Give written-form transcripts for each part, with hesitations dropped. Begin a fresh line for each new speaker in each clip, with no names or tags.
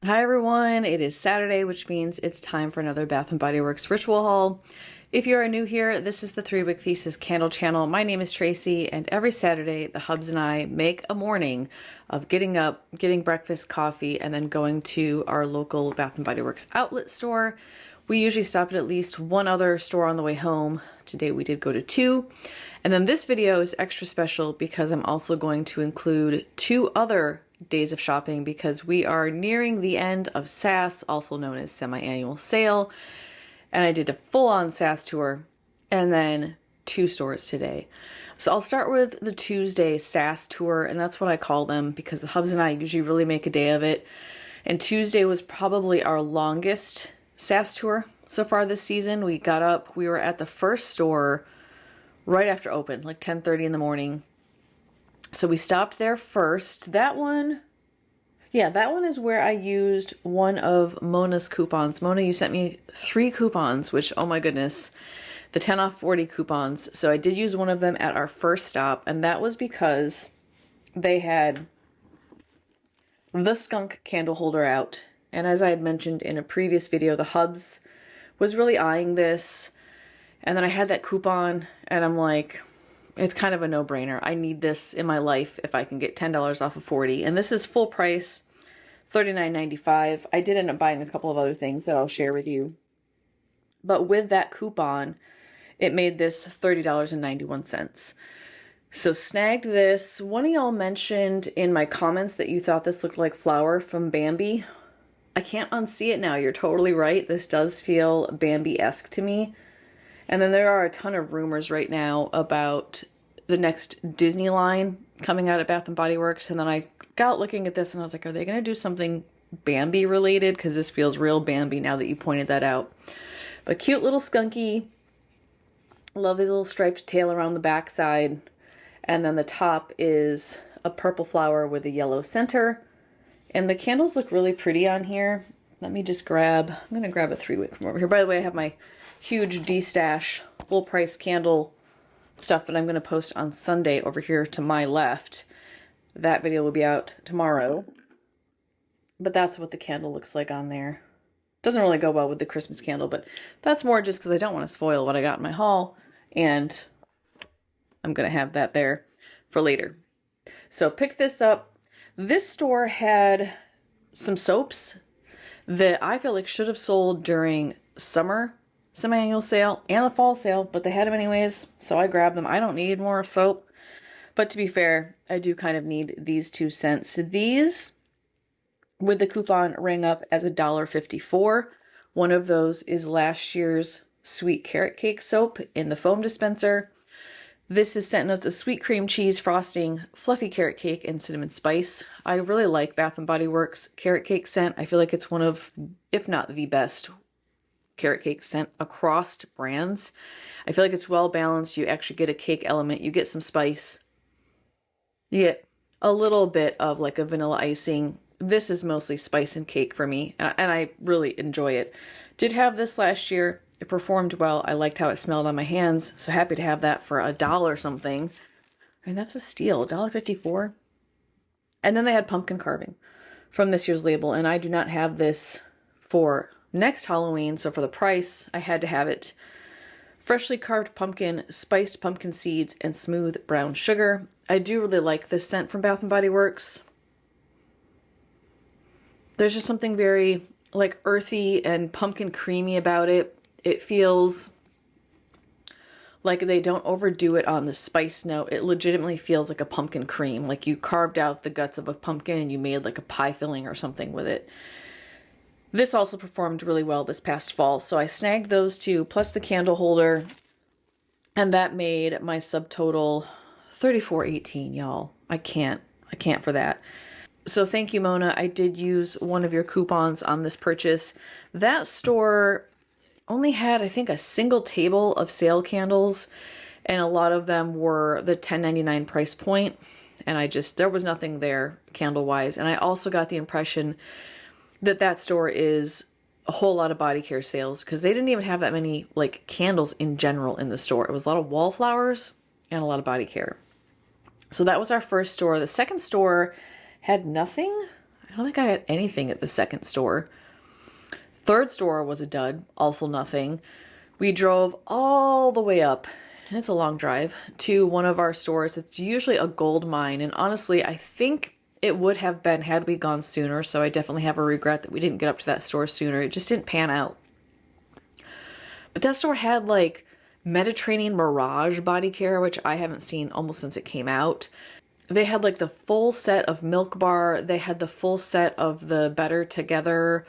Hi everyone, it is Saturday, which means it's time for another Bath & Body Works ritual haul. If you are new here, this is the 3-Wick Thesis candle channel. My name is Tracy, and every Saturday, the hubs and I make a morning of getting up, getting breakfast, coffee, and then going to our local Bath & Body Works outlet store. We usually stop at least one other store on the way home. Today we did go to 2. And then this video is extra special because I'm also going to include 2 other days of shopping because we are nearing the end of SAS, also known as semi-annual sale. And I did a full-on SAS tour and then 2 stores today. So I'll start with the Tuesday SAS tour, and that's what I call them because the hubs and I usually really make a day of it. And Tuesday was probably our longest SAS tour so far this season. We got up, we were at the first store right after open, like 10:30 in the morning. So we stopped there first. That one is where I used one of Mona's coupons. Mona, you sent me 3 coupons, which, oh my goodness, the 10 off 40 coupons. So I did use one of them at our first stop, and that was because they had the Skunk candle holder out. And as I had mentioned in a previous video, the hubs was really eyeing this. And then I had that coupon, and I'm like, it's kind of a no-brainer. I need this in my life if I can get $10 off of 40. And this is full price, $39.95. I did end up buying a couple of other things that I'll share with you. But with that coupon, it made this $30.91. So snagged this. One of y'all mentioned in my comments that you thought this looked like Flower from Bambi. I can't unsee it now. You're totally right. This does feel Bambi-esque to me. And then there are a ton of rumors right now about the next Disney line coming out at Bath & Body Works. And then I got looking at this and I was like, are they going to do something Bambi related? Because this feels real Bambi now that you pointed that out. But cute little skunky. Love his little striped tail around the back side. And then the top is a purple flower with a yellow center. And the candles look really pretty on here. Let me just I'm going to grab a 3-wick from over here. By the way, I have my huge D-stash full price candle stuff that I'm going to post on Sunday over here to my left. That video will be out tomorrow. But that's what the candle looks like on there. Doesn't really go well with the Christmas candle, but that's more just because I don't want to spoil what I got in my haul. And I'm going to have that there for later. So pick this up. This store had some soaps that I feel like should have sold during summer semi-annual sale and the fall sale, but they had them anyways, so I grabbed them. I don't need more soap, but to be fair, I do kind of need these 2 cents. These, with the coupon, rang up as $1.54. One of those is last year's sweet carrot cake soap in the foam dispenser. This is scent notes of sweet cream cheese frosting, fluffy carrot cake, and cinnamon spice. I really like Bath & Body Works carrot cake scent. I feel like it's one of, if not the best, carrot cake scent across brands. I feel like it's well balanced. You actually get a cake element. You get some spice. You get a little bit of like a vanilla icing. This is mostly spice and cake for me, and I really enjoy it. Did have this last year. It performed well. I liked how it smelled on my hands, so happy to have that for $1 something. I mean, that's a steal, $1.54. And then they had pumpkin carving from this year's label, and I do not have this for next Halloween, so for the price, I had to have it. Freshly carved pumpkin, spiced pumpkin seeds, and smooth brown sugar. I do really like this scent from Bath & Body Works. There's just something very like earthy and pumpkin creamy about it. It feels like they don't overdo it on the spice note. It legitimately feels like a pumpkin cream, like you carved out the guts of a pumpkin and you made like a pie filling or something with it. This also performed really well this past fall, so I snagged those 2, plus the candle holder, and that made my subtotal $34.18, y'all. I can't for that. So thank you, Mona. I did use one of your coupons on this purchase. That store only had, I think, a single table of sale candles, and a lot of them were the $10.99 price point, and there was nothing there candle-wise. And I also got the impression that store is a whole lot of body care sales because they didn't even have that many like candles in general in the store. It was a lot of wallflowers and a lot of body care. So that was our first store. The second store had nothing. I I don't think I had anything at the second store. Third store was a dud, also nothing. We drove all the way up, and it's a long drive, to one of our stores. It's usually a gold mine, and honestly, I think it would have been had we gone sooner, so I definitely have a regret that we didn't get up to that store sooner. It just didn't pan out. But that store had like Mediterranean Mirage body care, which I haven't seen almost since it came out. They had like the full set of Milk Bar. They had the full set of the Better Together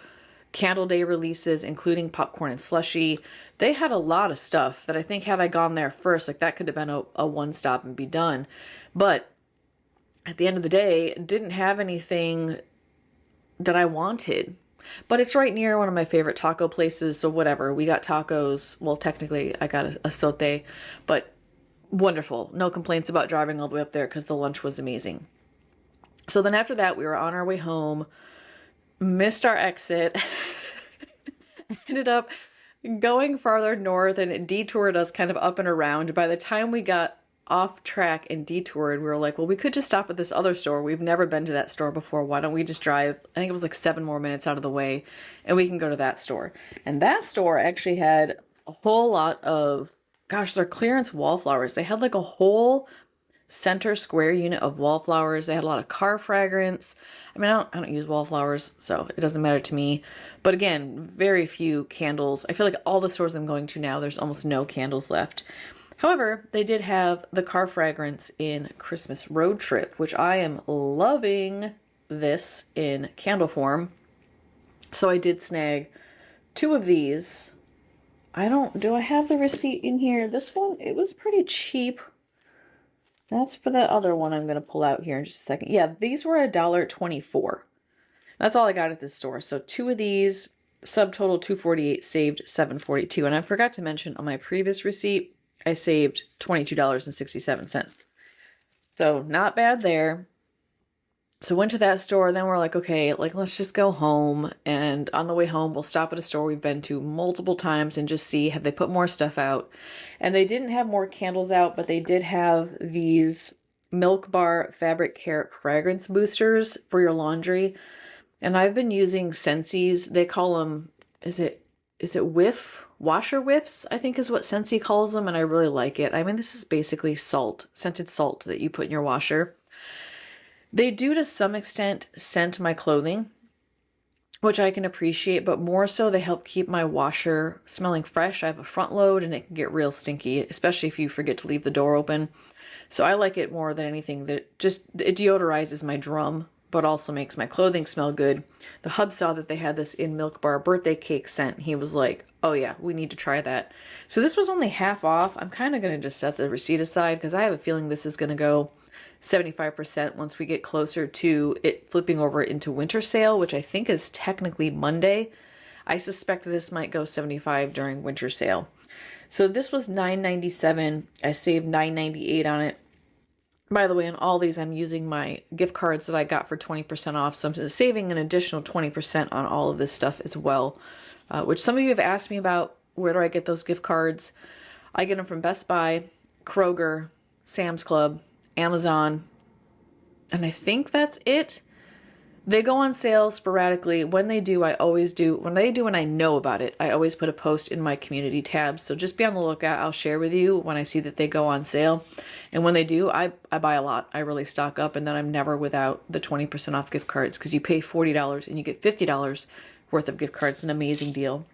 Candle Day releases, including popcorn and slushy. They had a lot of stuff that I think had I gone there first, like that could have been a one stop and be done. But at the end of the day, didn't have anything that I wanted. But it's right near one of my favorite taco places, so whatever. We got tacos. Well, technically, I got a sote, but wonderful. No complaints about driving all the way up there because the lunch was amazing. So then after that, we were on our way home, missed our exit, ended up going farther north, and it detoured us kind of up and around. By the time we got off track and detoured, we were like, well, we could just stop at this other store. We've never been to that store before. Why don't we just drive, I think it was like 7 more minutes out of the way, and we can go to that store. And that store actually had a whole lot of, gosh, their clearance wallflowers. They had like a whole center square unit of wallflowers. They had a lot of car fragrance. I mean, I don't use wallflowers, so it doesn't matter to me. But again, very few candles. I feel like all the stores I'm going to now, there's almost no candles left. However, they did have the car fragrance in Christmas Road Trip, which I am loving this in candle form. So I did snag 2 of these. Do I have the receipt in here? This one, it was pretty cheap. That's for the other one I'm going to pull out here in just a second. Yeah, these were $1.24. That's all I got at this store. So 2 of these, subtotal $2.48, saved $7.42. And I forgot to mention on my previous receipt, I saved $22.67. So not bad there. So went to that store, then we're like, okay, like let's just go home. And on the way home, we'll stop at a store we've been to multiple times and just see, have they put more stuff out? And they didn't have more candles out, but they did have these Milk Bar Fabric Care Fragrance Boosters for your laundry. And I've been using Scentsies. They call them, is it washer whiffs, I think is what Scentsy calls them, and I really like it. I mean, this is basically salt, scented salt that you put in your washer. They do to some extent scent my clothing, which I can appreciate, but more so they help keep my washer smelling fresh. I have a front load and it can get real stinky, especially if you forget to leave the door open. So I like it more than anything that it deodorizes my drum, but also makes my clothing smell good. The hub saw that they had this in Milk Bar birthday cake scent. He was like, oh yeah, we need to try that. So this was only half off. I'm kind of going to just set the receipt aside because I have a feeling this is going to go 75% once we get closer to it flipping over into winter sale, which I think is technically Monday. I suspect this might go 75 during winter sale. So this was $9.97. I saved $9.98 on it. By the way, on all these, I'm using my gift cards that I got for 20% off. So I'm saving an additional 20% on all of this stuff as well, which some of you have asked me about. Where do I get those gift cards? I get them from Best Buy, Kroger, Sam's Club, Amazon, and I think that's it. They go on sale sporadically. When they do, I always do. When they do and I know about it, I always put a post in my community tabs. So just be on the lookout. I'll share with you when I see that they go on sale. And when they do, I buy a lot. I really stock up, and then I'm never without the 20% off gift cards because you pay $40 and you get $50 worth of gift cards. An amazing deal.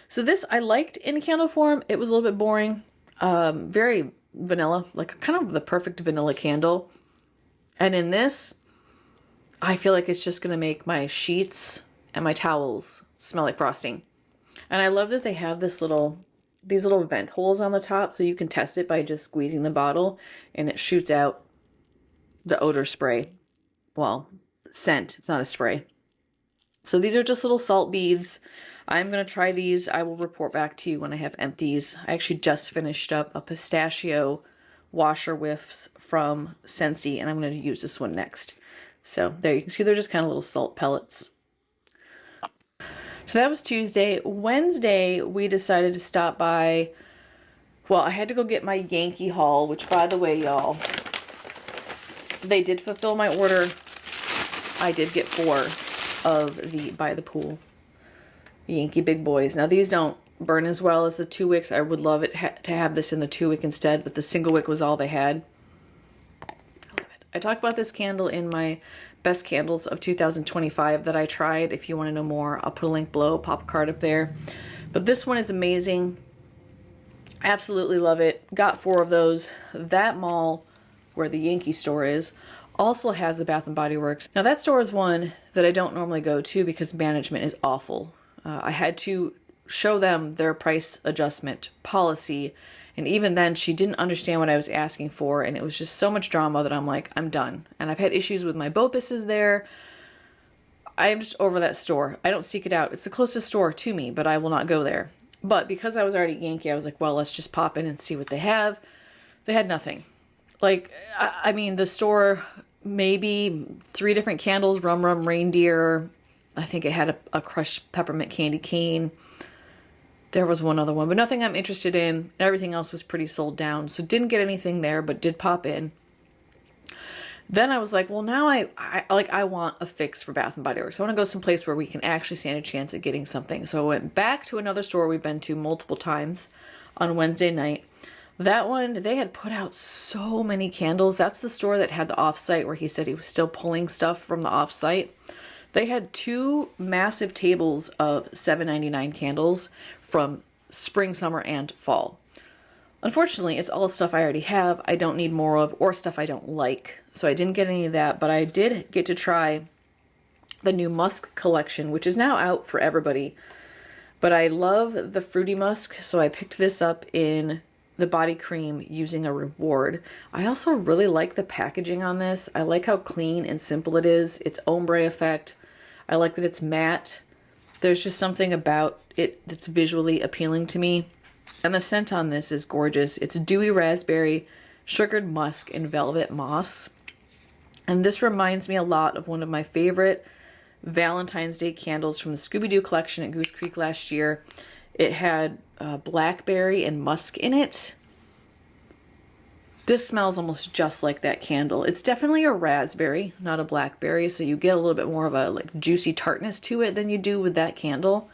So this I liked in candle form. It was a little bit boring. Very vanilla, like kind of the perfect vanilla candle. And in this, I feel like it's just going to make my sheets and my towels smell like frosting. And I love that they have these little vent holes on the top so you can test it by just squeezing the bottle and it shoots out the odor spray. Well, scent, it's not a spray. So these are just little salt beads. I'm going to try these. I will report back to you when I have empties. I actually just finished up a pistachio washer whiffs from Scentsy, and I'm going to use this one next. So there you can see they're just kind of little salt pellets. So that was Tuesday. Wednesday, we decided to stop by. Well, I had to go get my Yankee haul, which by the way, y'all, they did fulfill my order I did get 4 of the By the Pool Yankee Big Boys. Now these don't burn as well as the 2 wicks. I would love it to have this in the 2 wick instead, but the single wick was all they had. I love it. I talked about this candle in my best candles of 2025 that I tried. If you want to know more, I'll put a link below, pop a card up there. But this one is amazing. Absolutely love it. Got 4 of those. That mall where the Yankee store is also has a Bath & Body Works. Now that store is one that I don't normally go to because management is awful. I had to show them their price adjustment policy, and even then she didn't understand what I was asking for, and it was just so much drama that I'm like, I'm done. And I've had issues with my Bopuses there. I'm just over that store. I don't seek it out. It's the closest store to me, but I will not go there. But because I was already at Yankee, I was like, well, let's just pop in and see what they have. They had nothing. Like, I mean, the store, maybe 3 different candles, Rum Rum Reindeer. I think it had a crushed peppermint candy cane. There was one other one, but nothing I'm interested in. Everything else was pretty sold down. So didn't get anything there, but did pop in. Then I was like, well, now I want a fix for Bath & Body Works. I want to go someplace where we can actually stand a chance at getting something. So I went back to another store we've been to multiple times on Wednesday night. That one, they had put out so many candles. That's the store that had the offsite where he said he was still pulling stuff from the offsite. They had 2 massive tables of $7.99 candles from spring, summer, and fall. Unfortunately, it's all stuff I already have, I don't need more of, or stuff I don't like. So I didn't get any of that, but I did get to try the new Musk collection, which is now out for everybody. But I love the Fruity Musk, so I picked this up in the body cream using a reward. I also really like the packaging on this. I like how clean and simple it is. It's ombre effect. I like that it's matte. There's just something about it that's visually appealing to me. And the scent on this is gorgeous. It's dewy raspberry, sugared musk, and velvet moss. And this reminds me a lot of one of my favorite Valentine's Day candles from the Scooby-Doo collection at Goose Creek last year. It had blackberry and musk in it. This smells almost just like that candle. It's definitely a raspberry, not a blackberry, so you get a little bit more of a like juicy tartness to it than you do with that candle.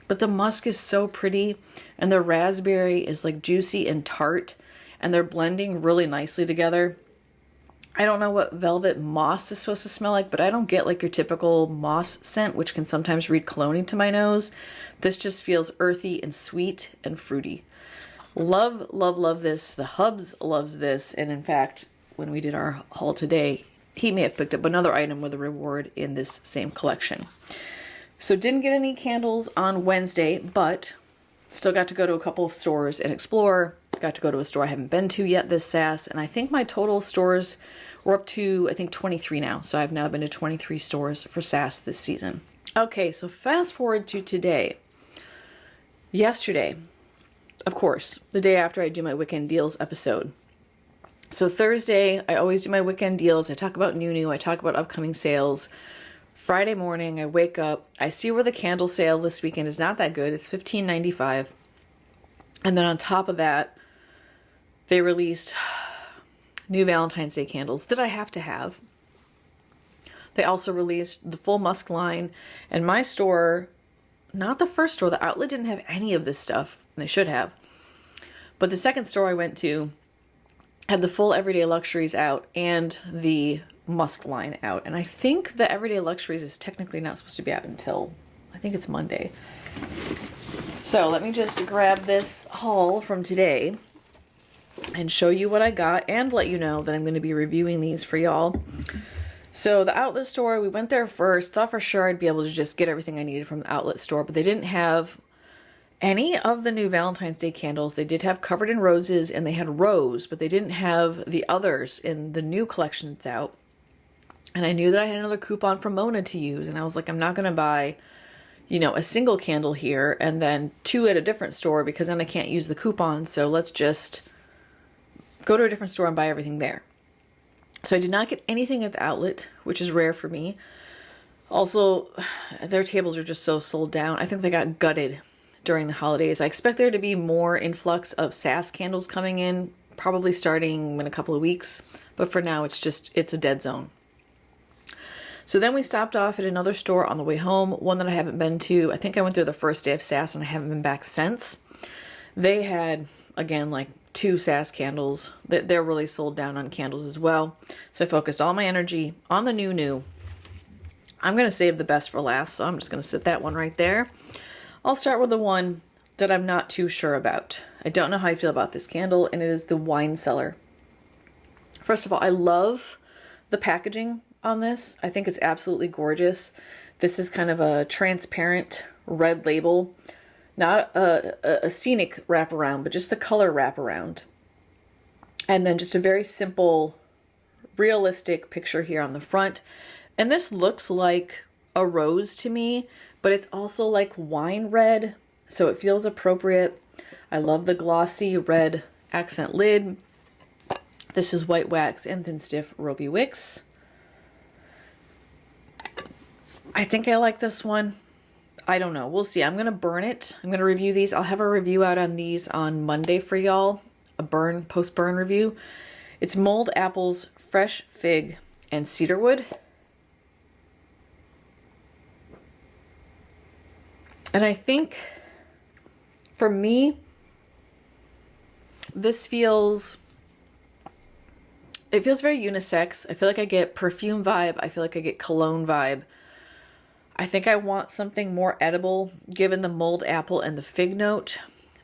But the musk is so pretty, and the raspberry is like juicy and tart, and they're blending really nicely together. I don't know what velvet moss is supposed to smell like, but I don't get like your typical moss scent, which can sometimes read cologne to my nose. This just feels earthy and sweet and fruity. Love, love, love this. The Hubs loves this. And in fact, when we did our haul today, he may have picked up another item with a reward in this same collection. So didn't get any candles on Wednesday, but still got to go to a couple of stores and explore. Got to go to a store I haven't been to yet this SAS. And I think my total stores were up to, I think, 23 now. So I've now been to 23 stores for SAS this season. Okay, so fast forward to today. Yesterday, of course, the day after I do my weekend deals episode. So Thursday, I always do my weekend deals. I talk about new, I talk about upcoming sales. Friday morning, I wake up, I see where the candle sale this weekend is not that good. It's $15.95. And then on top of that, they released new Valentine's Day candles that I have to have. They also released the full Musk line. And my store, not the first store, the outlet didn't have any of this stuff. They should have. But the second store I went to had the full Everyday Luxuries out and the Musk line out. And I think the Everyday Luxuries is technically not supposed to be out until, I think it's Monday. So let me just grab this haul from today and show you what I got and let you know that I'm going to be reviewing these for y'all. So the outlet store, we went there first, thought for sure I'd be able to just get everything I needed from the outlet store, but they didn't have any of the new Valentine's Day candles. They did have Covered in Roses and they had Rose, but they didn't have the others in the new collection that's out. And I knew that I had another coupon from Mona to use, and I was like, I'm not going to buy, you know, a single candle here and then 2 at a different store because then I can't use the coupon. So let's just go to a different store and buy everything there. So I did not get anything at the outlet, which is rare for me. Also, their tables are just so sold down. I think they got gutted during the holidays. I expect there to be more influx of SAS candles coming in, probably starting in a couple of weeks. But for now, it's a dead zone. So then we stopped off at another store on the way home, one that I haven't been to. I think I went there the first day of SAS and I haven't been back since. They had, again, like 2 SAS candles. They're really sold down on candles as well. So I focused all my energy on the new. I'm going to save the best for last, so I'm just going to sit that one right there. I'll start with the one that I'm not too sure about. I don't know how I feel about this candle, and it is the Wine Cellar. First of all, I love the packaging on this. I think it's absolutely gorgeous. This is kind of a transparent red label. Not a scenic wraparound, but just the color wraparound. And then just a very simple, realistic picture here on the front. And this looks like a rose to me, but it's also like wine red, so it feels appropriate. I love the glossy red accent lid. This is white wax and thin stiff ropey wicks. I think I like this one. I don't know. We'll see. I'm going to burn it. I'm going to review these. I'll have a review out on these on Monday for y'all. A post-burn review. It's mulled apples, fresh fig, and cedarwood. And I think, for me, this feels very unisex. I feel like I get perfume vibe. I feel like I get cologne vibe. I think I want something more edible, given the mulled apple and the fig note.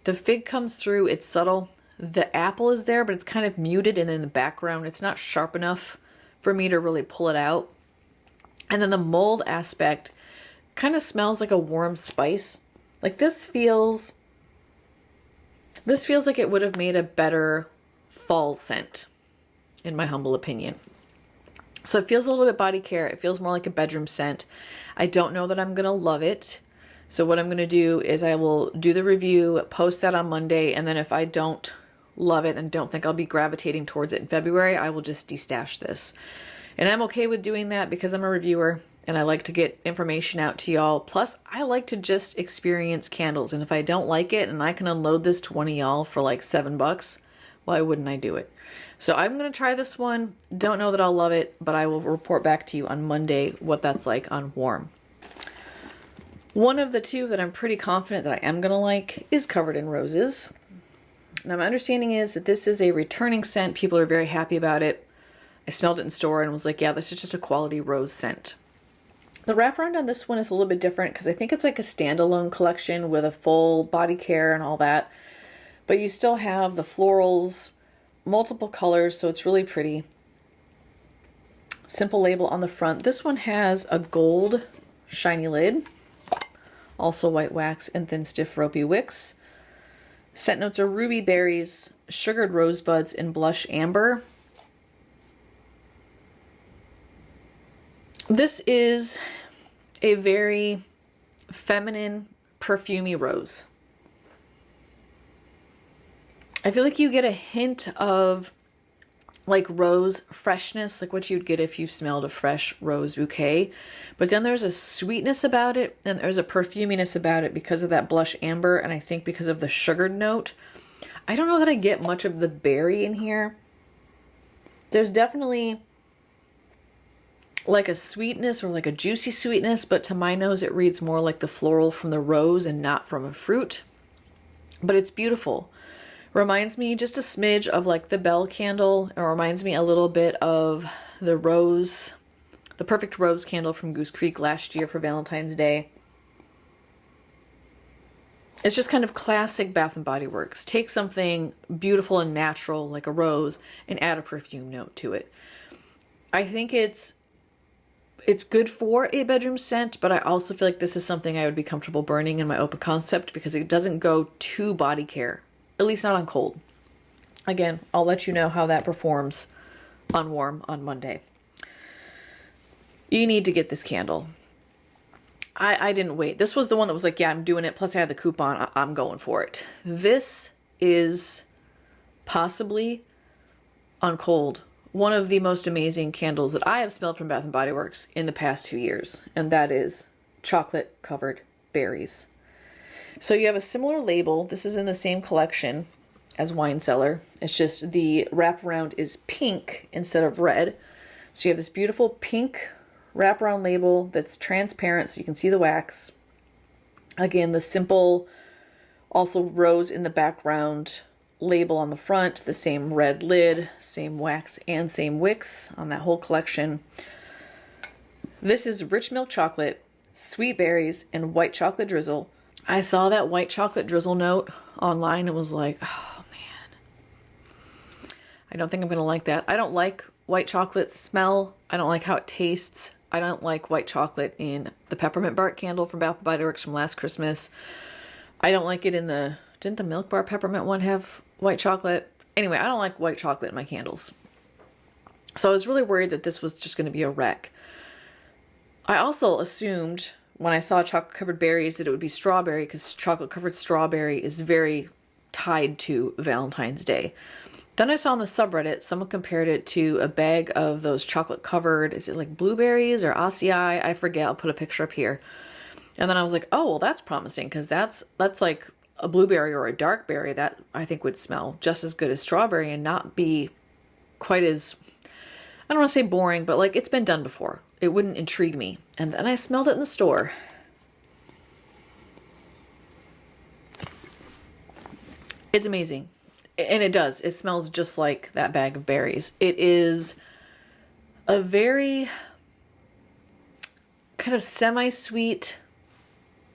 The fig comes through, it's subtle. The apple is there, but it's kind of muted and in the background. It's not sharp enough for me to really pull it out. And then the mulled aspect kind of smells like a warm spice. Like this feels like it would have made a better fall scent, in my humble opinion. So it feels a little bit body care. It feels more like a bedroom scent. I don't know that I'm going to love it. So what I'm going to do is I will do the review, post that on Monday, and then if I don't love it and don't think I'll be gravitating towards it in February, I will just destash this. And I'm okay with doing that because I'm a reviewer and I like to get information out to y'all. Plus, I like to just experience candles. And if I don't like it and I can unload this to one of y'all for like $7, why wouldn't I do it? So I'm going to try this one. Don't know that I'll love it, but I will report back to you on Monday what that's like on warm. One of the two that I'm pretty confident that I am going to like is Covered in Roses. Now my understanding is that this is a returning scent. People are very happy about it. I smelled it in store and was like, yeah, this is just a quality rose scent. The wraparound on this one is a little bit different because I think it's like a standalone collection with a full body care and all that. But you still have the florals, multiple colors, so it's really pretty. Simple label on the front. This one has a gold shiny lid. Also white wax and thin stiff ropey wicks. Scent notes are ruby berries, sugared rosebuds, and blush amber. This is a very feminine, perfumey rose. I feel like you get a hint of like rose freshness, like what you'd get if you smelled a fresh rose bouquet. But then there's a sweetness about it, and there's a perfuminess about it because of that blush amber, and I think because of the sugared note. I don't know that I get much of the berry in here. There's definitely like a sweetness or like a juicy sweetness, but to my nose it reads more like the floral from the rose and not from a fruit. But it's beautiful. Reminds me just a smidge of like the Bell candle. It reminds me a little bit of the rose, the Perfect Rose candle from Goose Creek last year for Valentine's Day. It's just kind of classic Bath & Body Works. Take something beautiful and natural like a rose and add a perfume note to it. I think it's good for a bedroom scent, but I also feel like this is something I would be comfortable burning in my open concept because it doesn't go too body care. At least not on cold. Again, I'll let you know how that performs on warm on Monday. You need to get this candle. I didn't wait. This was the one that was like, yeah, I'm doing it. Plus I had the coupon. I'm going for it. This is possibly on cold one of the most amazing candles that I have smelled from Bath & Body Works in the past 2 years. And that is chocolate covered berries. So you have a similar label. This is in the same collection as Wine Cellar. It's just the wraparound is pink instead of red. So you have this beautiful pink wraparound label that's transparent so you can see the wax. Again, the simple, also rose in the background label on the front, the same red lid, same wax and same wicks on that whole collection. This is rich milk chocolate, sweet berries, and white chocolate drizzle. I saw that white chocolate drizzle note online and was like, oh man, I don't think I'm gonna like that. I don't like white chocolate smell. I don't like how it tastes. I don't like white chocolate in the peppermint bark candle from Bath & Body Works from last Christmas. I don't like it in the, didn't the Milk Bar peppermint one have white chocolate? Anyway, I don't like white chocolate in my candles. So I was really worried that this was just gonna be a wreck. I also assumed when I saw chocolate covered berries that it would be strawberry, because chocolate covered strawberry is very tied to Valentine's Day. Then I saw on the subreddit, someone compared it to a bag of those chocolate covered, is it like blueberries or acai? I forget, I'll put a picture up here. And then I was like, oh, well, that's promising, because that's like a blueberry or a dark berry that I think would smell just as good as strawberry and not be quite as, I don't want to say boring, but like it's been done before. It wouldn't intrigue me. And then I smelled it in the store. It's amazing. And it does. It smells just like that bag of berries. It is a very kind of semi-sweet,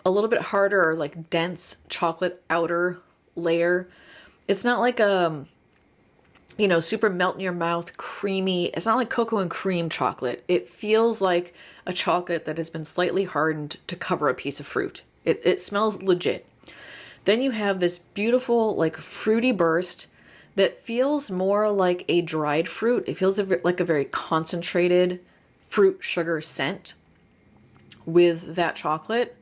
a little bit harder, like dense chocolate outer layer. It's not like you know, super melt in your mouth, creamy. It's not like cocoa and cream chocolate. It feels like a chocolate that has been slightly hardened to cover a piece of fruit. It smells legit. Then you have this beautiful, like fruity burst that feels more like a dried fruit. It feels like a very concentrated fruit sugar scent with that chocolate.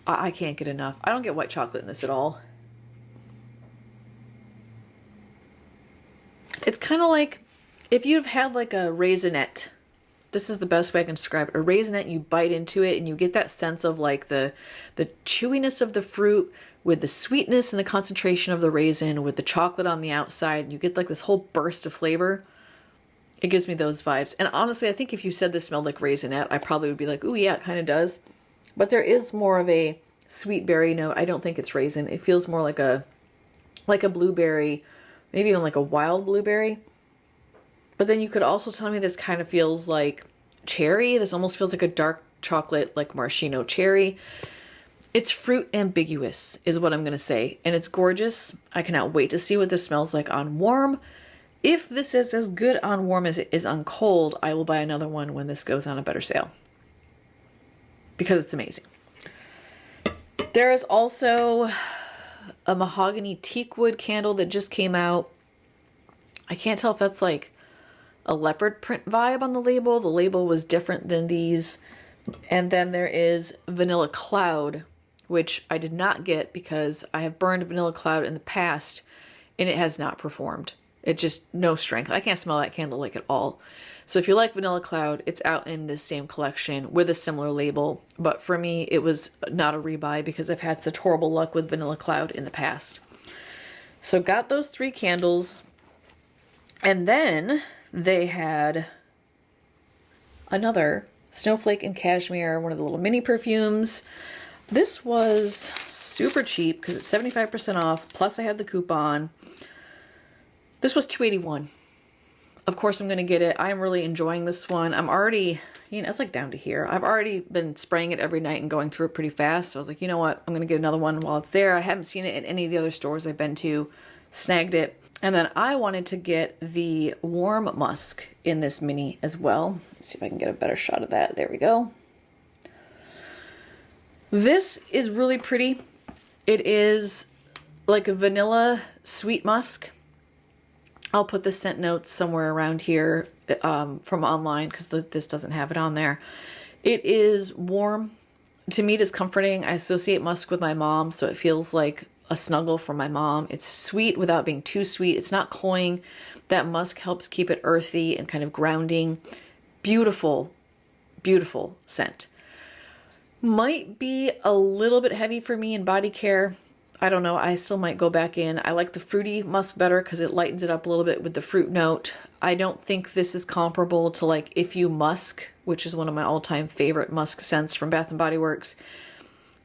I can't get enough. I don't get white chocolate in this at all. It's kind of like if you've had like a raisinette. This is the best way I can describe it. A raisinette, you bite into it and you get that sense of like the chewiness of the fruit with the sweetness and the concentration of the raisin with the chocolate on the outside. You get like this whole burst of flavor. It gives me those vibes. And honestly, I think if you said this smelled like raisinette, I probably would be like, ooh, yeah, it kind of does. But there is more of a sweet berry note. I don't think it's raisin. It feels more like a blueberry, maybe even like a wild blueberry. But then you could also tell me this kind of feels like cherry. This almost feels like a dark chocolate, like maraschino cherry. It's fruit ambiguous is what I'm going to say. And it's gorgeous. I cannot wait to see what this smells like on warm. If this is as good on warm as it is on cold, I will buy another one when this goes on a better sale. Because it's amazing. There is also a mahogany teakwood candle that just came out. I can't tell if that's like a leopard print vibe on the label. The label was different than these. And then there is Vanilla Cloud, which I did not get because I have burned Vanilla Cloud in the past and it has not performed. It just, no strength. I can't smell that candle like at all. So if you like Vanilla Cloud, it's out in this same collection with a similar label. But for me, it was not a rebuy because I've had such horrible luck with Vanilla Cloud in the past. So got those 3 candles. And then they had another Snowflake and Cashmere, one of the little mini perfumes. This was super cheap because it's 75% off. Plus I had the coupon. This was $2.81. Of course I'm going to get it. I'm really enjoying this one. I'm already, you know, it's like down to here. I've already been spraying it every night and going through it pretty fast. So I was like, you know what? I'm going to get another one while it's there. I haven't seen it at any of the other stores I've been to. Snagged it. And then I wanted to get the warm musk in this mini as well. Let's see if I can get a better shot of that. There we go. This is really pretty. It is like a vanilla sweet musk. I'll put the scent notes somewhere around here from online because this doesn't have it on there. It is warm. To me, it is comforting. I associate musk with my mom, so it feels like a snuggle from my mom. It's sweet without being too sweet. It's not cloying. That musk helps keep it earthy and kind of grounding. Beautiful, beautiful scent. Might be a little bit heavy for me in body care. I don't know. I still might go back in. I like the fruity musk better because it lightens it up a little bit with the fruit note. I don't think this is comparable to like If You Musk, which is one of my all-time favorite musk scents from Bath and Body Works.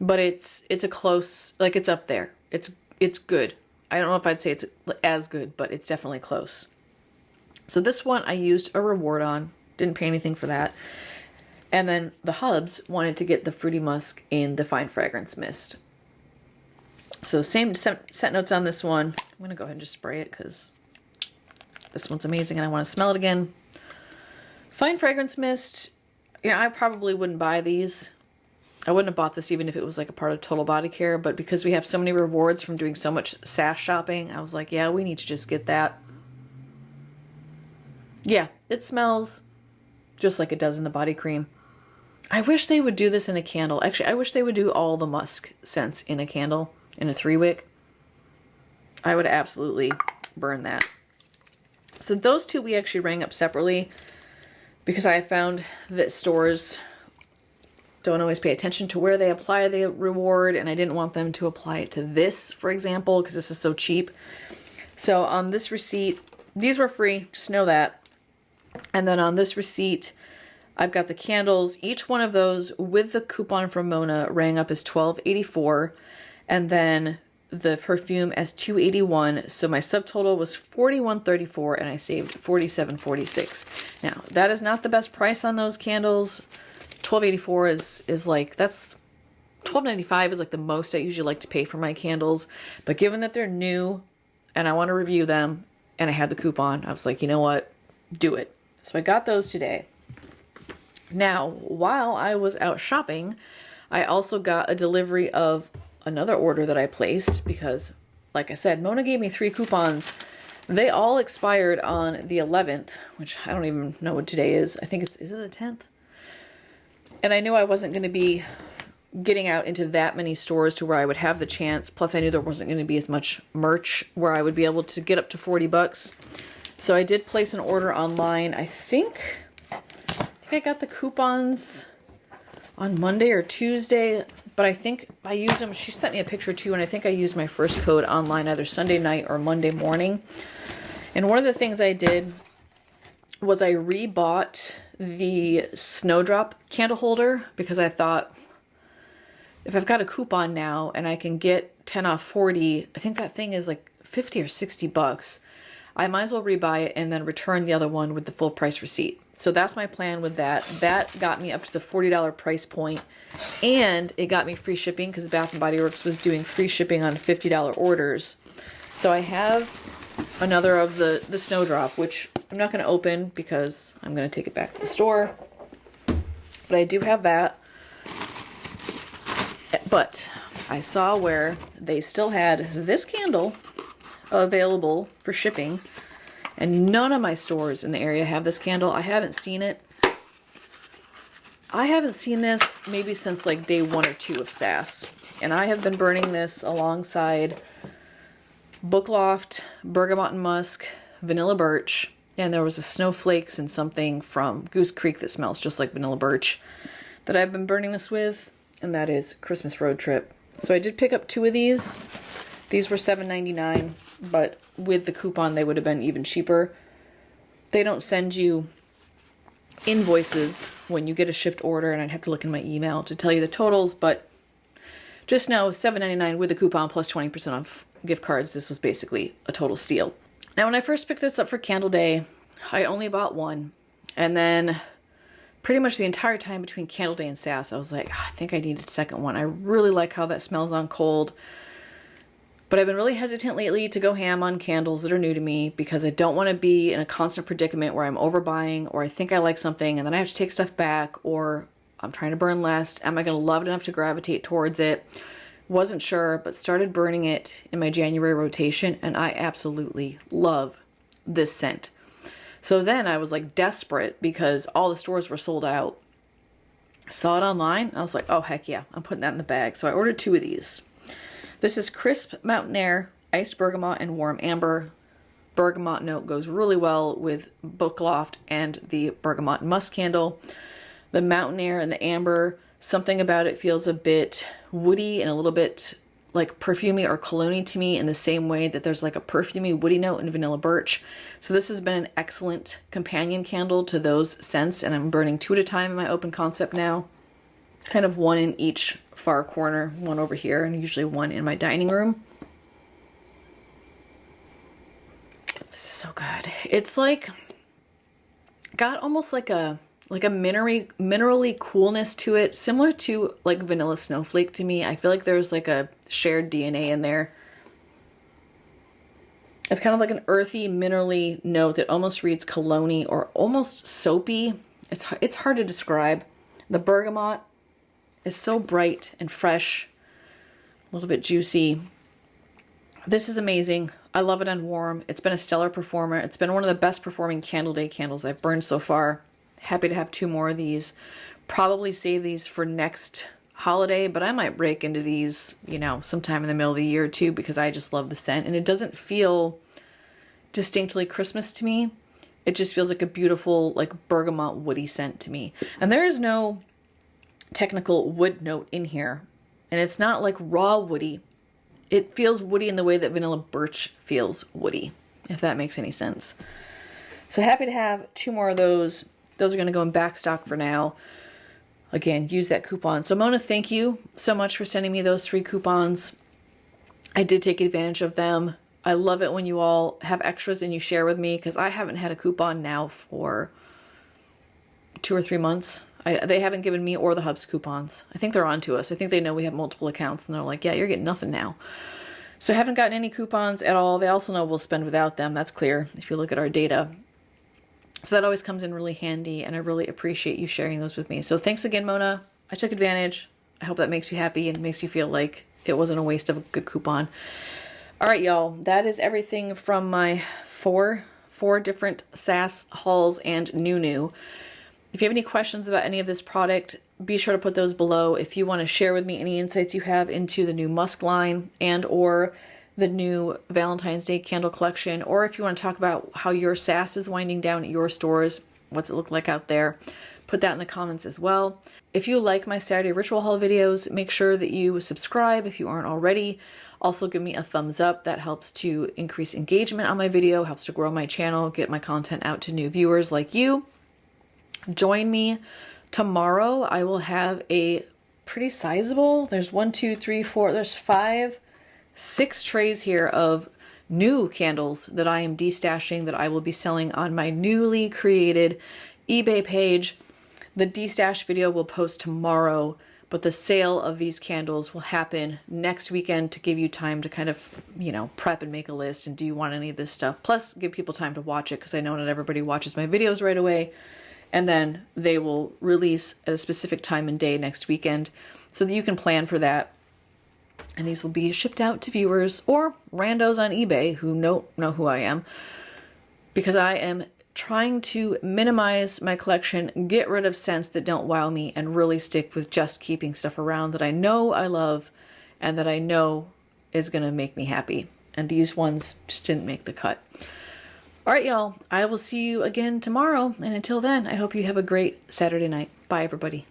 But it's a close, like it's up there. It's good. I don't know if I'd say it's as good, but it's definitely close. So this one I used a reward on. Didn't pay anything for that. And then the hubs wanted to get the Fruity Musk in the Fine Fragrance Mist. So same scent notes on this one. I'm going to go ahead and just spray it because this one's amazing and I want to smell it again. Fine Fragrance Mist. I probably wouldn't buy these. I wouldn't have bought this even if it was like a part of Total Body Care, but because we have so many rewards from doing so much SAS shopping, I was like, yeah, we need to just get that. Yeah, it smells just like it does in the body cream. I wish they would do this in a candle. Actually, I wish they would do all the musk scents in a candle, in a 3-wick. I would absolutely burn that. So those two we actually rang up separately because I found that stores don't always pay attention to where they apply the reward, and I didn't want them to apply it to this, for example, because this is so cheap. So on this receipt, these were free, just know that. And then on this receipt, I've got the candles. Each one of those with the coupon from Mona rang up as $12.84, and then the perfume as $2.81. So my subtotal was $41.34, and I saved $47.46. Now that is not the best price on those candles. $12.84 is like, that's $12.95 is like the most I usually like to pay for my candles. But given that they're new and I want to review them and I had the coupon, I was like, you know what? Do it. So I got those today. Now, while I was out shopping, I also got a delivery of another order that I placed because, like I said, Mona gave me 3 coupons. They all expired on the 11th, which I don't even know what today is. I think is it the 10th? And I knew I wasn't going to be getting out into that many stores to where I would have the chance. Plus, I knew there wasn't going to be as much merch where I would be able to get up to $40. So I did place an order online. I think I got the coupons on Monday or Tuesday, but I think I used them. She sent me a picture too, and I think I used my first code online either Sunday night or Monday morning. And one of the things I did was I rebought the Snowdrop candle holder because I thought if I've got a coupon now and I can get 10 off 40, I think that thing is like 50 or 60 bucks. I might as well rebuy it and then return the other one with the full price receipt. So that's my plan with that. That got me up to the $40 price point, and it got me free shipping because Bath & Body Works was doing free shipping on $50 orders. So I have another of the Snowdrop, which I'm not going to open because I'm going to take it back to the store. But I do have that. But I saw where they still had this candle available for shipping, and none of my stores in the area have this candle. I haven't seen it. I haven't seen this maybe since like day 1 or 2 of SAS. And I have been burning this alongside Book Loft, Bergamot and Musk, Vanilla Birch, and there was a Snowflakes and something from Goose Creek that smells just like Vanilla Birch that I've been burning this with, and that is Christmas Road Trip. So I did pick up 2 of these. These were $7.99, but with the coupon they would have been even cheaper. They don't send you invoices when you get a shipped order, and I'd have to look in my email to tell you the totals, but just know $7.99 with the coupon plus 20% off gift cards. This was basically a total steal. Now, when I first picked this up for Candle Day, I only bought one, and then pretty much the entire time between Candle Day and SAS, I was like, I think I need a second one. I really like how that smells on cold. But I've been really hesitant lately to go ham on candles that are new to me because I don't want to be in a constant predicament where I'm overbuying, or I think I like something and then I have to take stuff back, or I'm trying to burn less. Am I going to love it enough to gravitate towards it? Wasn't sure, but started burning it in my January rotation, and I absolutely love this scent. So then I was like desperate because all the stores were sold out. Saw it online. I was like, oh, heck yeah, I'm putting that in the bag. So I ordered 2 of these. This is Crisp Mountain Air, Iced Bergamot, and Warm Amber. Bergamot note goes really well with Book Loft and the Bergamot and Musk candle. The Mountain Air and the Amber, something about it feels a bit woody and a little bit like perfumey or cologne to me in the same way that there's like a perfumey woody note in vanilla birch. So this has been an excellent companion candle to those scents, and I'm burning 2 at a time in my open concept now. Kind of 1 in each far corner, 1 over here, and usually 1 in my dining room. This is so good. It's like got almost like a minerally coolness to it, similar to like vanilla snowflake to me. I feel like there's like a shared DNA in there. It's kind of like an earthy, minerally note that almost reads cologne-y or almost soapy. It's hard to describe. The bergamot is so bright and fresh, a little bit juicy. This is amazing. I love it on warm. It's been a stellar performer. It's been one of the best performing Candle Day candles I've burned so far. Happy to have 2 more of these. Probably save these for next holiday, but I might break into these, you know, sometime in the middle of the year too, because I just love the scent, and it doesn't feel distinctly Christmas to me. It just feels like a beautiful, like bergamot woody scent to me. And there is no technical wood note in here, and it's not like raw woody. It feels woody in the way that vanilla birch feels woody, if that makes any sense. So happy to have 2 more of those. Those are going to go in back stock for now. Again, use that coupon. So Mona, thank you so much for sending me those 3 coupons. I did take advantage of them. I love it when you all have extras and you share with me, because I haven't had a coupon now for 2 or 3 months. They haven't given me or the Hubs coupons. I think they're on to us. I think they know we have multiple accounts, and they're like, yeah, you're getting nothing now. So I haven't gotten any coupons at all. They also know we'll spend without them. That's clear if you look at our data. So that always comes in really handy, and I really appreciate you sharing those with me. So thanks again, Mona. I took advantage. I hope that makes you happy and makes you feel like it wasn't a waste of a good coupon. All right, y'all. That is everything from my four different SAS hauls and new. If you have any questions about any of this product, be sure to put those below. If you want to share with me any insights you have into the new Musk line and or the new Valentine's Day candle collection, or if you want to talk about how your SAS is winding down at your stores, what's it look like out there, put that in the comments as well. If you like my Saturday ritual haul videos, make sure that you subscribe if you aren't already. Also give me a thumbs up. That helps to increase engagement on my video, helps to grow my channel, get my content out to new viewers like you. Join me tomorrow. I will have a pretty sizable, there's 1, 2, 3, 4, there's 5, 6 trays here of new candles that I am destashing that I will be selling on my newly created eBay page. The destash video will post tomorrow, but the sale of these candles will happen next weekend to give you time to kind of, you know, prep and make a list and do you want any of this stuff. Plus give people time to watch it, because I know not everybody watches my videos right away. And then they will release at a specific time and day next weekend so that you can plan for that. And these will be shipped out to viewers or randos on eBay who know who I am, because I am trying to minimize my collection, get rid of scents that don't wow me, and really stick with just keeping stuff around that I know I love and that I know is going to make me happy. And these ones just didn't make the cut. All right, y'all. I will see you again tomorrow. And until then, I hope you have a great Saturday night. Bye, everybody.